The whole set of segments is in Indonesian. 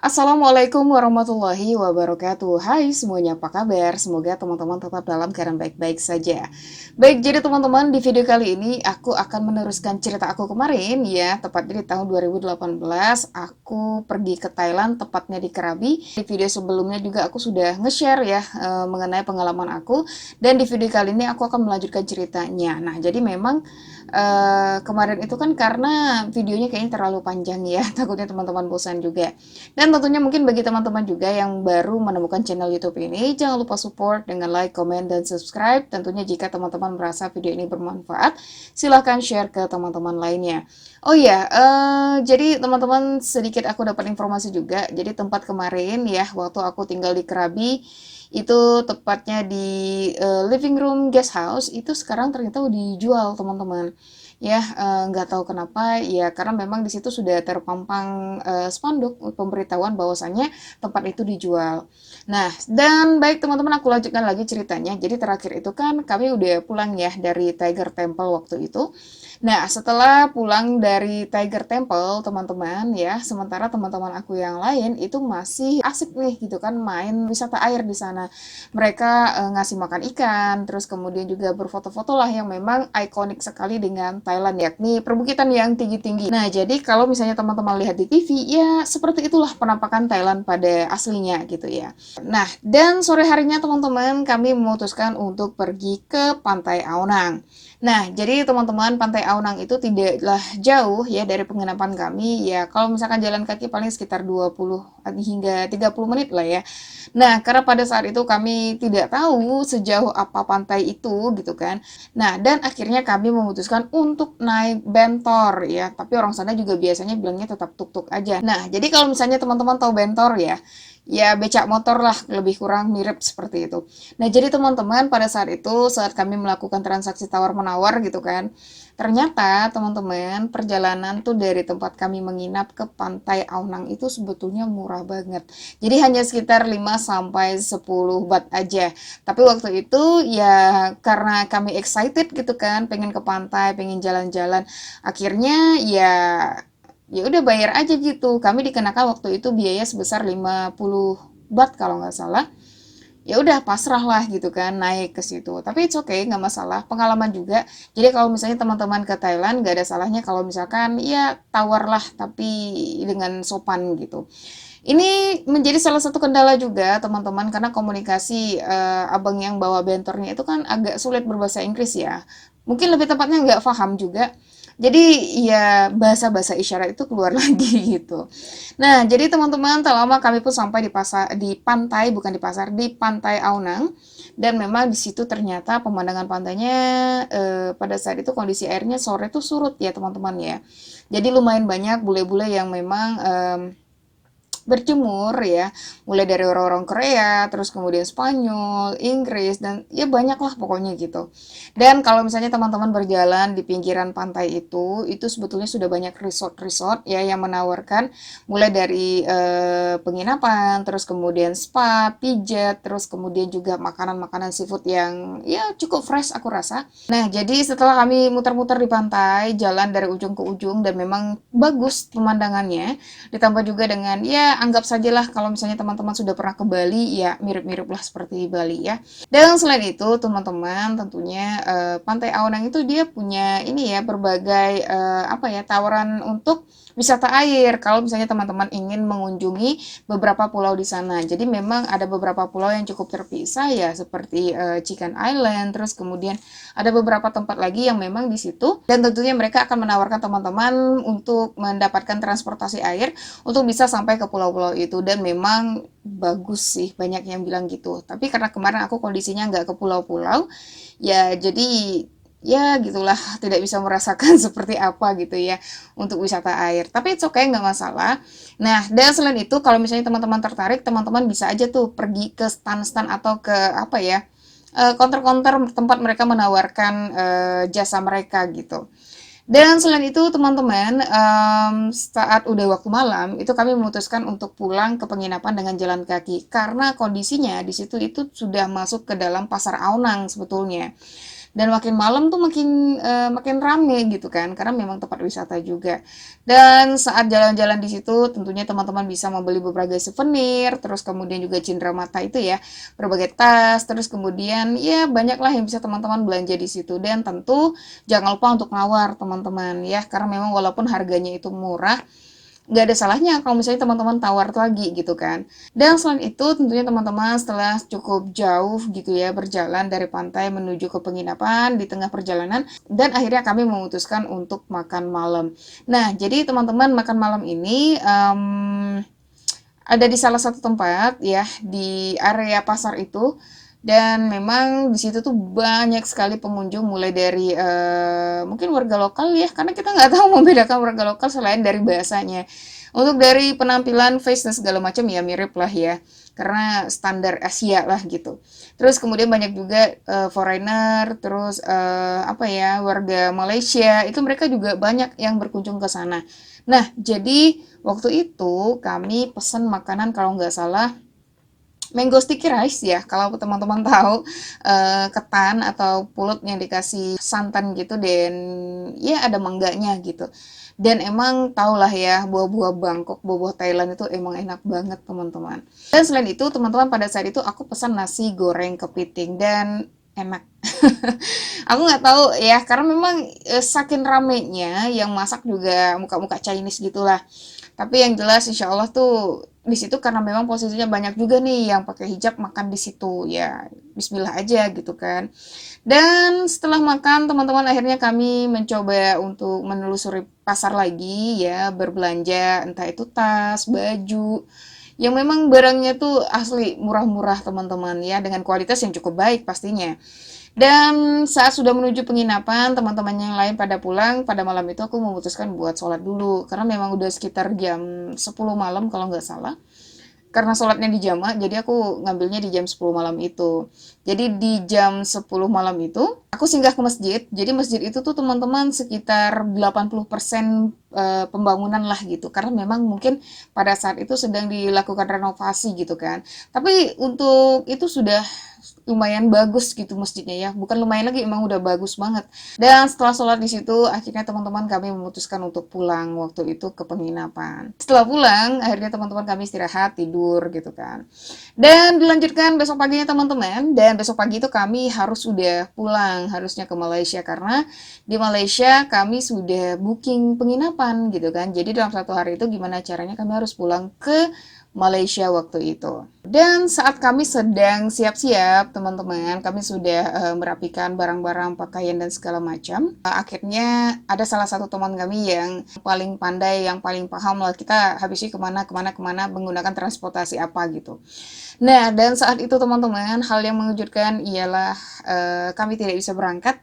Assalamualaikum warahmatullahi wabarakatuh. Hai semuanya, apa kabar? Semoga teman-teman tetap dalam keadaan baik-baik saja. Baik, jadi teman-teman, di video kali ini aku akan meneruskan cerita aku kemarin ya, tepatnya di tahun 2018 aku pergi ke Thailand, tepatnya di Krabi. Di video sebelumnya juga aku sudah nge-share ya mengenai pengalaman aku, dan di video kali ini aku akan melanjutkan ceritanya. Nah, jadi memang kemarin itu kan karena videonya kayaknya terlalu panjang ya, takutnya teman-teman bosan juga. Dan tentunya mungkin bagi teman-teman juga yang baru menemukan channel YouTube ini, jangan lupa support dengan like, comment, dan subscribe. Tentunya jika teman-teman merasa video ini bermanfaat, silahkan share ke teman-teman lainnya. Oh iya, jadi teman-teman sedikit aku dapat informasi juga. Jadi tempat kemarin ya, waktu aku tinggal di Krabi, itu tepatnya di living room guest house, itu sekarang ternyata udah dijual teman-teman. Ya, nggak tahu kenapa, ya karena memang di situ sudah terpampang spanduk pemberitahuan bahwasannya tempat itu dijual. Nah, dan baik teman-teman, aku lanjutkan lagi ceritanya. Jadi terakhir itu kan kami udah pulang ya dari Tiger Temple waktu itu. Nah, setelah pulang dari Tiger Temple, teman-teman ya, sementara teman-teman aku yang lain itu masih asik nih gitu kan main wisata air di sana. Mereka ngasih makan ikan, terus kemudian juga berfoto-foto lah yang memang ikonik sekali dengan Thailand, yakni perbukitan yang tinggi-tinggi. Nah, jadi kalau misalnya teman-teman lihat di TV, ya seperti itulah penampakan Thailand pada aslinya gitu ya. Nah, dan sore harinya teman-teman kami memutuskan untuk pergi ke Pantai Aonang. Nah, jadi teman-teman, Pantai Aonang itu tidaklah jauh ya dari penginapan kami. Ya, kalau misalkan jalan kaki paling sekitar 20 hingga 30 menit lah ya. Nah, karena pada saat itu kami tidak tahu sejauh apa pantai itu gitu kan. Nah, dan akhirnya kami memutuskan untuk naik bentor ya. Tapi orang sana juga biasanya bilangnya tetap tuk-tuk aja. Nah, jadi kalau misalnya teman-teman tahu bentor ya, ya becak motor lah, lebih kurang mirip seperti itu. Nah, jadi teman-teman pada saat itu, saat kami melakukan transaksi tawar-menawar gitu kan, ternyata teman-teman perjalanan tuh dari tempat kami menginap ke Pantai Aonang itu sebetulnya murah banget. Jadi hanya sekitar 5 sampai 10 baht aja. Tapi waktu itu ya karena kami excited gitu kan, pengen ke pantai, pengen jalan-jalan. Akhirnya ya udah bayar aja gitu. Kami dikenakan waktu itu biaya sebesar 50 baht kalau nggak salah. Ya udah pasrah lah gitu kan naik ke situ. Tapi it's okay, nggak masalah. Pengalaman juga. Jadi kalau misalnya teman-teman ke Thailand nggak ada salahnya kalau misalkan ya tawar lah tapi dengan sopan gitu. Ini menjadi salah satu kendala juga teman-teman karena komunikasi abang yang bawa bentornya itu kan agak sulit berbahasa Inggris ya. Mungkin lebih tepatnya nggak paham juga. Jadi ya bahasa-bahasa isyarat itu keluar lagi gitu. Nah, jadi teman-teman, tak lama kami pun sampai di pasar, di pantai, bukan di pasar, di Pantai Aonang. Dan memang di situ ternyata pemandangan pantainya pada saat itu kondisi airnya sore tuh surut ya teman-teman ya. Jadi lumayan banyak bule-bule yang memang berjemur ya, mulai dari orang-orang Korea, terus kemudian Spanyol, Inggris, dan ya banyak lah pokoknya gitu. Dan kalau misalnya teman-teman berjalan di pinggiran pantai itu sebetulnya sudah banyak resort-resort ya yang menawarkan mulai dari penginapan, terus kemudian spa, pijat, terus kemudian juga makanan-makanan seafood yang ya cukup fresh aku rasa. Nah, jadi setelah kami muter-muter di pantai, jalan dari ujung ke ujung dan memang bagus pemandangannya, ditambah juga dengan ya anggap sajalah kalau misalnya teman-teman sudah pernah ke Bali ya mirip-mirip lah seperti Bali ya. Dan selain itu teman-teman tentunya Pantai Aonang itu dia punya ini ya berbagai apa ya tawaran untuk wisata air kalau misalnya teman-teman ingin mengunjungi beberapa pulau di sana. Jadi memang ada beberapa pulau yang cukup terpisah ya seperti Chicken Island, terus kemudian ada beberapa tempat lagi yang memang di situ dan tentunya mereka akan menawarkan teman-teman untuk mendapatkan transportasi air untuk bisa sampai ke pulau-pulau itu dan memang bagus sih banyak yang bilang gitu. Tapi karena kemarin aku kondisinya nggak ke pulau-pulau, ya jadi ya gitulah tidak bisa merasakan seperti apa gitu ya untuk wisata air. Tapi it's okay, nggak masalah. Nah, dan selain itu kalau misalnya teman-teman tertarik, teman-teman bisa aja tuh pergi ke stand-stand atau ke apa ya counter-counter tempat mereka menawarkan jasa mereka gitu. Dan selain itu teman-teman, saat udah waktu malam, itu kami memutuskan untuk pulang ke penginapan dengan jalan kaki. Karena kondisinya di situ itu sudah masuk ke dalam pasar Aonang sebetulnya. Dan makin malam tuh makin rame gitu kan, karena memang tempat wisata juga. Dan saat jalan-jalan di situ tentunya teman-teman bisa membeli berbagai souvenir, terus kemudian juga cindera mata itu ya, berbagai tas, terus kemudian ya banyaklah yang bisa teman-teman belanja di situ. Dan tentu jangan lupa untuk nawar teman-teman ya, karena memang walaupun harganya itu murah, nggak ada salahnya kalau misalnya teman-teman tawar lagi gitu kan. Dan selain itu tentunya teman-teman setelah cukup jauh gitu ya berjalan dari pantai menuju ke penginapan di tengah perjalanan dan akhirnya kami memutuskan untuk makan malam. Nah, jadi teman-teman makan malam ini ada di salah satu tempat ya di area pasar itu dan memang di situ tuh banyak sekali pengunjung mulai dari mungkin warga lokal ya karena kita nggak tahu membedakan warga lokal selain dari bahasanya. Untuk dari penampilan face dan segala macam ya mirip lah ya karena standar Asia lah gitu. Terus kemudian banyak juga foreigner, terus apa ya warga Malaysia itu mereka juga banyak yang berkunjung ke sana. Nah, jadi waktu itu kami pesan makanan kalau nggak salah mango sticky rice ya. Kalau teman-teman tahu ketan atau pulut yang dikasih santan gitu dan ya ada mangganya gitu. Dan emang tahulah ya buah-buah Bangkok, buah-buah Thailand itu emang enak banget teman-teman. Dan selain itu teman-teman pada saat itu aku pesan nasi goreng kepiting dan enak. Aku nggak tahu ya karena memang saking ramenya yang masak juga muka-muka Chinese gitulah. Tapi yang jelas insya Allah tuh di situ karena memang posisinya banyak juga nih yang pakai hijab makan di situ ya Bismillah aja gitu kan. Dan setelah makan teman-teman akhirnya kami mencoba untuk menelusuri pasar lagi ya berbelanja entah itu tas, baju yang memang barangnya tuh asli murah-murah teman-teman ya dengan kualitas yang cukup baik pastinya. Dan saat sudah menuju penginapan, teman-teman yang lain pada pulang, pada malam itu aku memutuskan buat sholat dulu. Karena memang udah sekitar jam 10 malam kalau nggak salah. Karena sholatnya di jamak, jadi aku ngambilnya di jam 10 malam itu. Jadi di jam 10 malam itu, aku singgah ke masjid. Jadi masjid itu tuh teman-teman sekitar 80% pembangunan lah gitu. Karena memang mungkin pada saat itu sedang dilakukan renovasi gitu kan. Tapi untuk itu sudah lumayan bagus gitu masjidnya ya. Bukan lumayan lagi, emang udah bagus banget. Dan setelah sholat di situ, akhirnya teman-teman kami memutuskan untuk pulang waktu itu ke penginapan. Setelah pulang, akhirnya teman-teman kami istirahat, tidur gitu kan. Dan dilanjutkan besok paginya teman-teman, dan besok pagi itu kami harus sudah pulang, harusnya ke Malaysia, karena di Malaysia kami sudah booking penginapan gitu kan. Jadi dalam satu hari itu gimana caranya kami harus pulang ke Malaysia waktu itu. Dan saat kami sedang siap-siap, teman-teman, kami sudah merapikan barang-barang, pakaian dan segala macam. Akhirnya ada salah satu teman kami yang paling pandai, yang paling paham lah kita habisnya kemana menggunakan transportasi apa gitu. Nah, dan saat itu teman-teman, hal yang mengejutkan ialah kami tidak bisa berangkat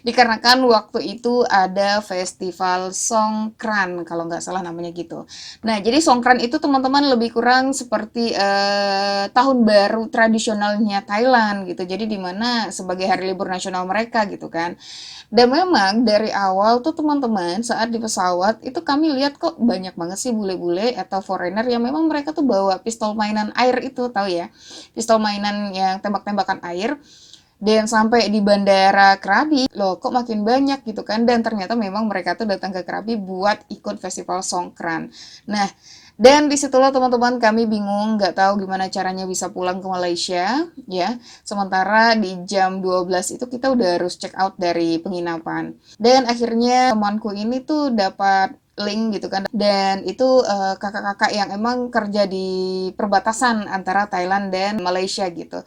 dikarenakan waktu itu ada festival Songkran kalau nggak salah namanya gitu. Nah, jadi Songkran itu teman-teman lebih kurang seperti tahun baru tradisionalnya Thailand gitu. Jadi di mana sebagai hari libur nasional mereka gitu kan. Dan memang dari awal tuh teman-teman saat di pesawat itu kami lihat kok banyak banget sih bule-bule atau foreigner yang memang mereka tuh bawa pistol mainan air itu tahu ya. Pistol mainan yang tembak-tembakan air. Dan sampai di bandara Krabi, loh kok makin banyak gitu kan. Dan ternyata memang mereka tuh datang ke Krabi buat ikut festival Songkran. Nah, dan disitulah teman-teman kami bingung, nggak tahu gimana caranya bisa pulang ke Malaysia, ya. Sementara di jam 12 itu kita udah harus check out dari penginapan. Dan akhirnya temanku ini tuh dapat link gitu kan. Dan itu kakak-kakak yang emang kerja di perbatasan antara Thailand dan Malaysia gitu.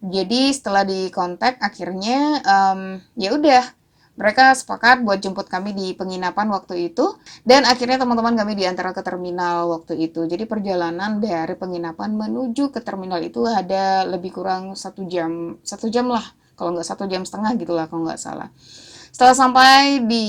Jadi setelah dikontak akhirnya ya udah mereka sepakat buat jemput kami di penginapan waktu itu dan akhirnya teman-teman kami diantar ke terminal waktu itu. Jadi perjalanan dari penginapan menuju ke terminal itu ada lebih kurang 1 jam lah kalau nggak 1,5 jam gitulah kalau nggak salah. Setelah sampai di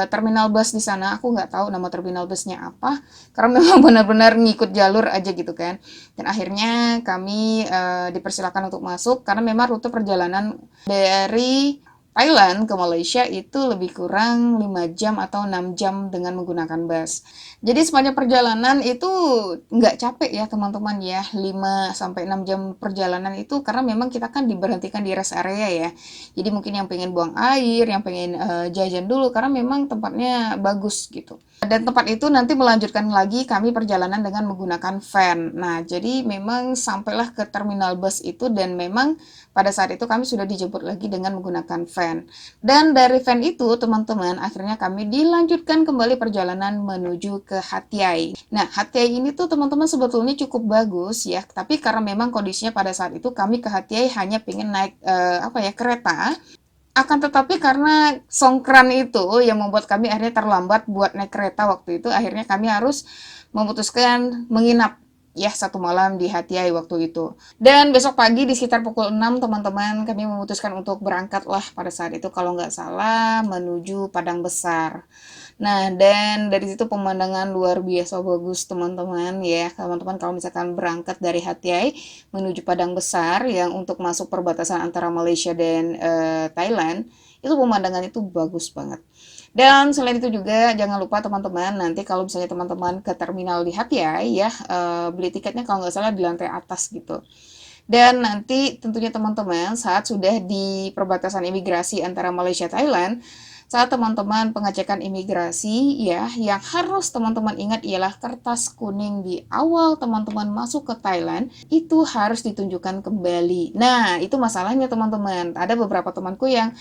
terminal bus di sana, aku nggak tahu nama terminal busnya apa, karena memang benar-benar ngikut jalur aja gitu kan. Dan akhirnya kami dipersilakan untuk masuk, karena memang rute perjalanan dari Thailand ke Malaysia itu lebih kurang 5 jam atau 6 jam dengan menggunakan bus. Jadi sepanjang perjalanan itu nggak capek ya teman-teman ya, 5 sampai 6 jam perjalanan itu karena memang kita kan diberhentikan di rest area ya. Jadi mungkin yang pengen buang air, yang pengen jajan dulu karena memang tempatnya bagus gitu. Dan tempat itu nanti melanjutkan lagi kami perjalanan dengan menggunakan van. Nah, jadi memang sampailah ke terminal bus itu dan memang pada saat itu kami sudah dijemput lagi dengan menggunakan van. Dan dari van itu, teman-teman, akhirnya kami dilanjutkan kembali perjalanan menuju ke Hatiai. Nah, Hatiai ini tuh teman-teman sebetulnya cukup bagus ya, tapi karena memang kondisinya pada saat itu kami ke Hatiai hanya pengen naik kereta. Akan tetapi karena songkran itu yang membuat kami akhirnya terlambat buat naik kereta waktu itu, akhirnya kami harus memutuskan menginap ya 1 malam di Hatiai waktu itu. Dan besok pagi di sekitar pukul 6 teman-teman kami memutuskan untuk berangkat lah pada saat itu kalau nggak salah menuju Padang Besar. Nah, dan dari situ pemandangan luar biasa bagus teman-teman ya. Teman-teman kalau misalkan berangkat dari Hatiai menuju Padang Besar yang untuk masuk perbatasan antara Malaysia dan Thailand, itu pemandangan itu bagus banget. Dan selain itu juga jangan lupa teman-teman nanti kalau misalnya teman-teman ke terminal di Hatiai ya beli tiketnya kalau nggak salah di lantai atas gitu. Dan nanti tentunya teman-teman saat sudah di perbatasan imigrasi antara Malaysia Thailand, saat teman-teman pengecekan imigrasi ya, yang harus teman-teman ingat ialah kertas kuning di awal teman-teman masuk ke Thailand itu harus ditunjukkan kembali. Nah, itu masalahnya teman-teman. Ada beberapa temanku yang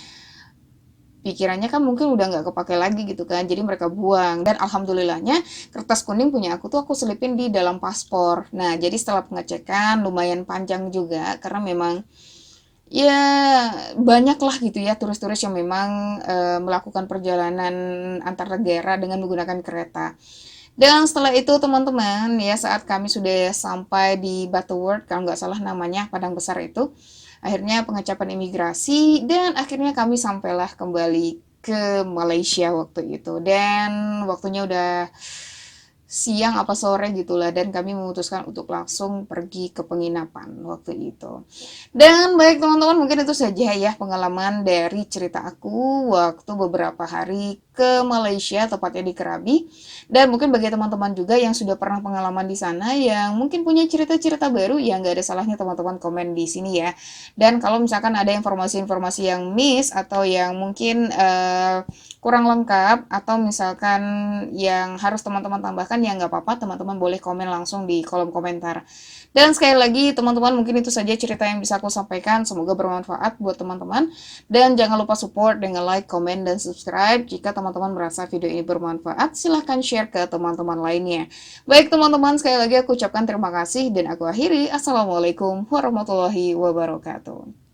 pikirannya kan mungkin udah nggak kepake lagi gitu kan, jadi mereka buang. Dan alhamdulillahnya kertas kuning punya aku tuh aku selipin di dalam paspor. Nah, jadi setelah pengecekan lumayan panjang juga karena memang ya banyak lah gitu ya turis-turis yang memang melakukan perjalanan antar negara dengan menggunakan kereta. Dan setelah itu teman-teman ya saat kami sudah sampai di Butterworth kalau nggak salah namanya Padang Besar itu, akhirnya pengecapan imigrasi dan akhirnya kami sampailah kembali ke Malaysia waktu itu. Dan waktunya udah siang apa sore gitulah dan kami memutuskan untuk langsung pergi ke penginapan waktu itu. Dan baik teman-teman mungkin itu saja ya pengalaman dari cerita aku waktu beberapa hari ke Malaysia tepatnya di Krabi. Dan mungkin bagi teman-teman juga yang sudah pernah pengalaman di sana yang mungkin punya cerita-cerita baru ya nggak ada salahnya teman-teman komen di sini ya. Dan kalau misalkan ada informasi-informasi yang miss atau yang mungkin kurang lengkap atau misalkan yang harus teman-teman tambahkan ya nggak apa-apa teman-teman boleh komen langsung di kolom komentar. Dan sekali lagi teman-teman mungkin itu saja cerita yang bisa aku sampaikan, semoga bermanfaat buat teman-teman dan jangan lupa support dengan like, komen, dan subscribe. Jika teman-teman merasa video ini bermanfaat silahkan share ke teman-teman lainnya. Baik teman-teman sekali lagi aku ucapkan terima kasih dan aku akhiri. Assalamualaikum warahmatullahi wabarakatuh.